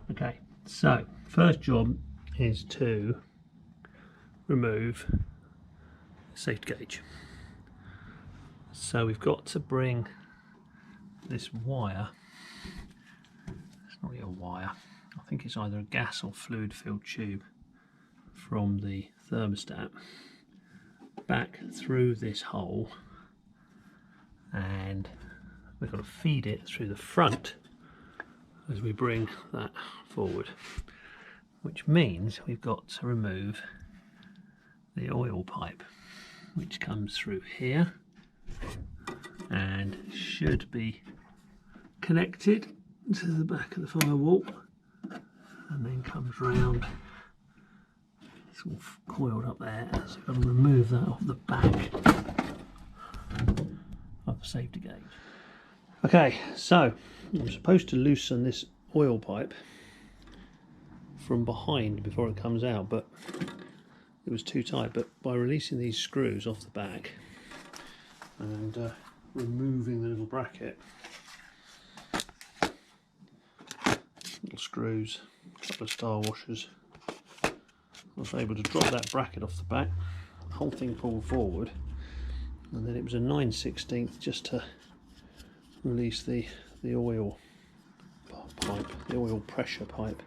Okay, so first job is to remove the safety gauge. So we've got to bring this wire, it's not really a wire, I think it's either a gas or fluid filled tube from the thermostat back through this hole, and we've got to feed it through the front as we bring that forward, which means we've got to remove the oil pipe which comes through here and should be connected to the back of the firewall and then comes round. It's all coiled up there, so we've got to remove that off the back of the safety gauge. Okay, so I'm supposed to loosen this oil pipe from behind before it comes out, but it was too tight. But by releasing these screws off the back and removing the little bracket, little screws, a couple of star washers, I was able to drop that bracket off the back, the whole thing pulled forward, and then it was a 9/16 just to release the oil pipe, the oil pressure pipe,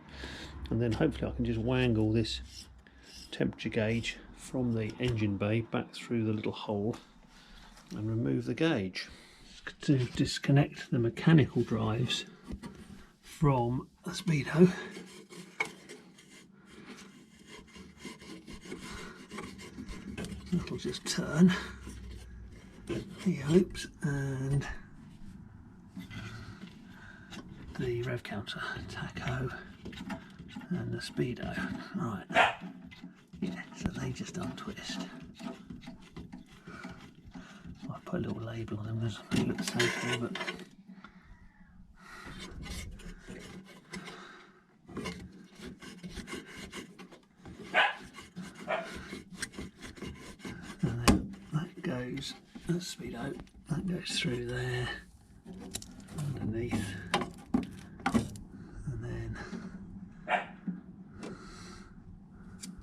and then hopefully I can just wangle this temperature gauge from the engine bay back through the little hole and remove the gauge. To disconnect the mechanical drives from the speedo, that'll just turn the hopes and the rev counter, tacho and the speedo. Right, yeah, so they just untwist. I've put a little label on them because they look safer, but and then that goes, the speedo, that goes through there, underneath, and then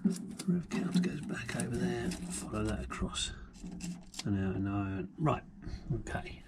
the rev counter goes back over there, follow that across and out and iron. Right, okay,